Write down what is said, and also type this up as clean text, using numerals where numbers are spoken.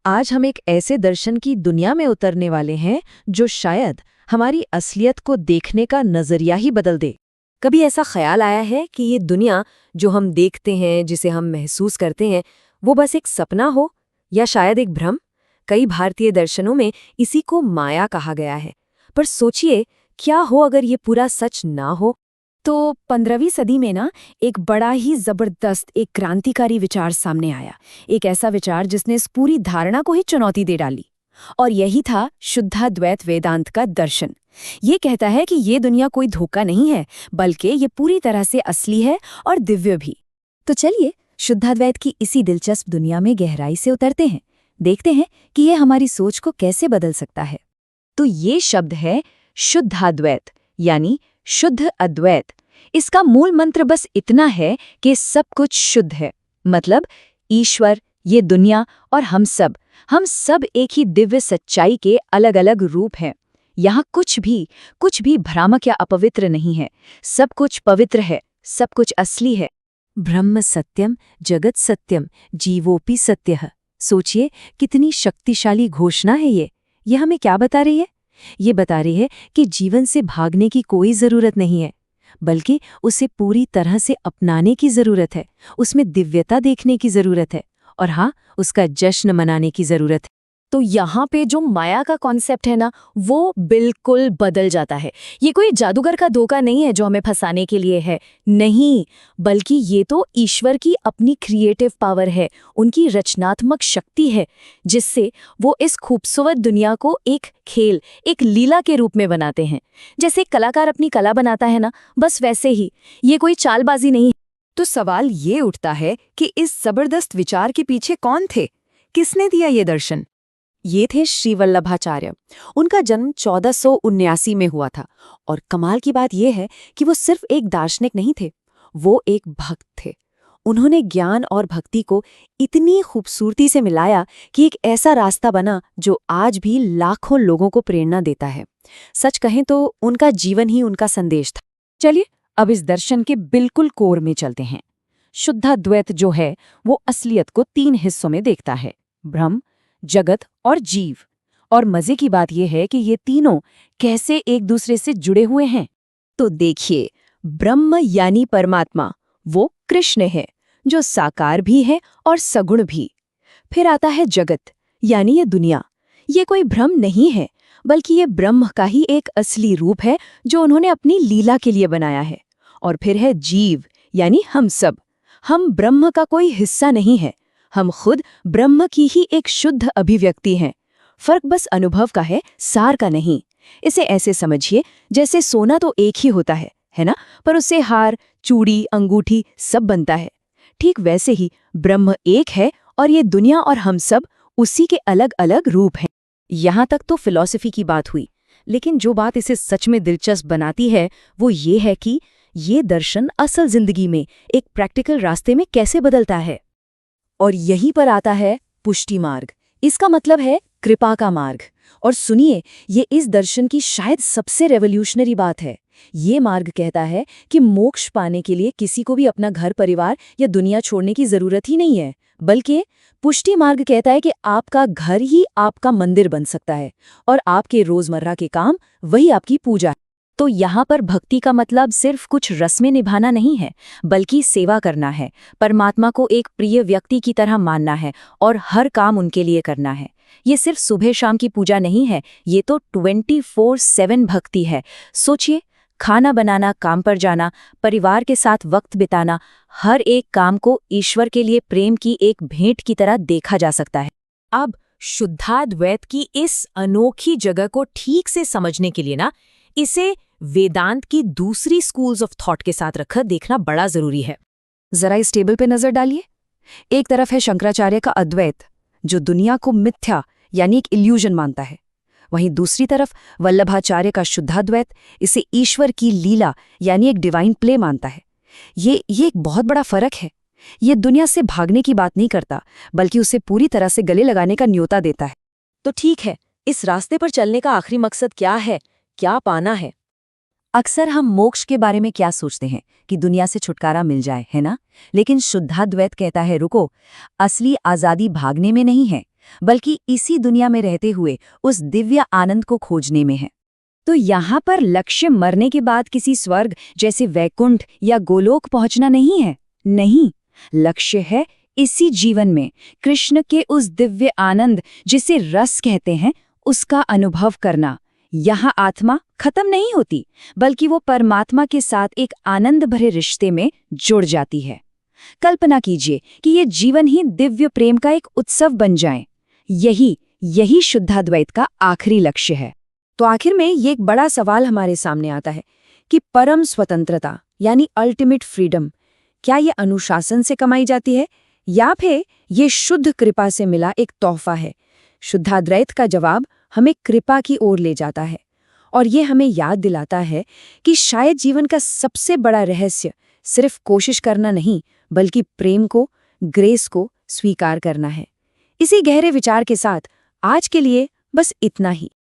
आज हम एक ऐसे दर्शन की दुनिया में उतरने वाले हैं जो शायद हमारी असलियत को देखने का नजरिया ही बदल दे। कभी ऐसा ख्याल आया है कि ये दुनिया जो हम देखते हैं, जिसे हम महसूस करते हैं, वो बस एक सपना हो या शायद एक भ्रम? कई भारतीय दर्शनों में इसी को माया कहा गया है। पर सोचिए, क्या हो अगर ये पूरा सच ना हो? तो 15वीं सदी में ना एक बड़ा ही जबरदस्त एक क्रांतिकारी विचार सामने आया। एक ऐसा विचार जिसने इस पूरी धारणा को ही चुनौती दे डाली। और यही था शुद्धाद्वैत वेदांत का दर्शन। ये कहता है कि ये दुनिया कोई धोखा नहीं है, बल्कि ये पूरी तरह से असली है और दिव्य भी। तो चलिए शुद्धाद्वैत की इसी दिलचस्प दुनिया में गहराई से उतरते हैं। देखते हैं कि ये हमारी सोच को कैसे बदल सकता है। तो ये शब्द है शुद्धाद्वैत, यानी शुद्ध अद्वैत। इसका मूल मंत्र बस इतना है कि सब कुछ शुद्ध है। मतलब ईश्वर, ये दुनिया और हम सब एक ही दिव्य सच्चाई के अलग अलग रूप हैं। यहाँ कुछ भी भ्रामक या अपवित्र नहीं है। सब कुछ पवित्र है, सब कुछ असली है। ब्रह्म सत्यम जगत सत्यम जीवोपि सत्यः। सोचिए कितनी शक्तिशाली घोषणा है ये हमें क्या बता रही है? ये बता रही है कि जीवन से भागने की कोई जरूरत नहीं है, बल्कि उसे पूरी तरह से अपनाने की जरूरत है। उसमें दिव्यता देखने की जरूरत है और हाँ, उसका जश्न मनाने की जरूरत है। तो यहाँ पे जो माया का कॉन्सेप्ट है ना, वो बिल्कुल बदल जाता है। ये कोई जादूगर का धोखा नहीं है जो हमें फंसाने के लिए है, नहीं, बल्कि ये तो ईश्वर की अपनी क्रिएटिव पावर है, उनकी रचनात्मक शक्ति है, जिससे वो इस खूबसूरत दुनिया को एक खेल, एक लीला के रूप में बनाते हैं। जैसे कलाकार अपनी कला बनाता है ना, बस वैसे ही ये कोई चालबाजी नहीं है। तो सवाल ये उठता है कि इस जबरदस्त विचार के पीछे कौन थे? किसने दिया ये दर्शन? ये थे श्री वल्लभाचार्य। उनका जन्म 1479 में हुआ था और कमाल की बात यह है कि वो सिर्फ एक दार्शनिक नहीं थे, वो एक भक्त थे। उन्होंने ज्ञान और भक्ति को इतनी खूबसूरती से मिलाया कि एक ऐसा रास्ता बना जो आज भी लाखों लोगों को प्रेरणा देता है। सच कहें तो उनका जीवन ही उनका संदेश था। चलिए अब इस दर्शन के बिल्कुल कोर में चलते हैं। शुद्धाद्वैत जो है वो असलियत को 3 हिस्सों में देखता है, ब्रह्म, जगत और जीव। और मजे की बात यह है कि ये तीनों कैसे एक दूसरे से जुड़े हुए हैं। तो देखिए, ब्रह्म यानी परमात्मा, वो कृष्ण है, जो साकार भी है और सगुण भी। फिर आता है जगत, यानी ये दुनिया। ये कोई भ्रम नहीं है, बल्कि ये ब्रह्म का ही एक असली रूप है जो उन्होंने अपनी लीला के लिए बनाया है। और फिर है जीव, यानी हम सब। हम ब्रह्म का कोई हिस्सा नहीं है, हम खुद ब्रह्म की ही एक शुद्ध अभिव्यक्ति हैं। फर्क बस अनुभव का है, सार का नहीं। इसे ऐसे समझिए जैसे सोना तो एक ही होता है ना? पर उससे हार, चूड़ी, अंगूठी सब बनता है। ठीक वैसे ही ब्रह्म एक है और ये दुनिया और हम सब उसी के अलग अलग रूप हैं। यहाँ तक तो फिलॉसफी की बात हुई, लेकिन जो बात इसे सच में दिलचस्प बनाती है वो ये है कि ये दर्शन असल जिंदगी में एक प्रैक्टिकल रास्ते में कैसे बदलता है। और यहीं पर आता है पुष्टि मार्ग। इसका मतलब है कृपा का मार्ग। और सुनिए, ये इस दर्शन की शायद सबसे रेवोल्यूशनरी बात है। ये मार्ग कहता है कि मोक्ष पाने के लिए किसी को भी अपना घर, परिवार या दुनिया छोड़ने की जरूरत ही नहीं है, बल्कि पुष्टि मार्ग कहता है कि आपका घर ही आपका मंदिर बन सकता है और आपके रोजमर्रा के काम वही आपकी पूजा है। तो यहाँ पर भक्ति का मतलब सिर्फ कुछ रस्में निभाना नहीं है, बल्कि सेवा करना है, परमात्मा को एक प्रिय व्यक्ति की तरह मानना है और हर काम उनके लिए करना है। ये सिर्फ सुबह शाम की पूजा नहीं है, ये तो 24/7 भक्ति है। सोचिए, खाना बनाना, काम पर जाना, परिवार के साथ वक्त बिताना, हर एक काम को ईश्वर के लिए प्रेम की एक भेंट की तरह देखा जा सकता है। अब शुद्धाद्वैत की इस अनोखी जगह को ठीक से समझने के लिए ना, इसे वेदांत की दूसरी स्कूल्स ऑफ थॉट के साथ रखकर देखना बड़ा जरूरी है। जरा इस टेबल पे नजर डालिए। एक तरफ है शंकराचार्य का अद्वैत, जो दुनिया को मिथ्या यानी एक इल्यूजन मानता है। वहीं दूसरी तरफ वल्लभाचार्य का शुद्धाद्वैत इसे ईश्वर की लीला यानी एक डिवाइन प्ले मानता है। ये एक बहुत बड़ा फर्क है। ये दुनिया से भागने की बात नहीं करता, बल्कि उसे पूरी तरह से गले लगाने का न्योता देता है। तो ठीक है, इस रास्ते पर चलने का आखिरी मकसद क्या है? क्या पाना है? अक्सर हम मोक्ष के बारे में क्या सोचते हैं कि दुनिया से छुटकारा मिल जाए, है ना? लेकिन शुद्धाद्वैत कहता है रुको, असली आजादी भागने में नहीं है, बल्कि इसी दुनिया में रहते हुए उस दिव्य आनंद को खोजने में है। तो यहाँ पर लक्ष्य मरने के बाद किसी स्वर्ग जैसे वैकुंठ या गोलोक पहुंचना नहीं है। नहीं, लक्ष्य है इसी जीवन में कृष्ण के उस दिव्य आनंद जिसे रस कहते हैं उसका अनुभव करना। यहाँ आत्मा खत्म नहीं होती, बल्कि वो परमात्मा के साथ एक आनंद भरे रिश्ते में जुड़ जाती है। कल्पना कीजिए कि ये जीवन ही दिव्य प्रेम का एक उत्सव बन जाए। यही शुद्धाद्वैत का आखिरी लक्ष्य है। तो आखिर में ये एक बड़ा सवाल हमारे सामने आता है कि परम स्वतंत्रता यानी अल्टीमेट फ्रीडम, क्या ये अनुशासन से कमाई जाती है या फिर ये शुद्ध कृपा से मिला एक तोहफा है? शुद्धाद्वैत का जवाब हमें कृपा की ओर ले जाता है और ये हमें याद दिलाता है कि शायद जीवन का सबसे बड़ा रहस्य सिर्फ कोशिश करना नहीं, बल्कि प्रेम को, ग्रेस को स्वीकार करना है। इसी गहरे विचार के साथ आज के लिए बस इतना ही।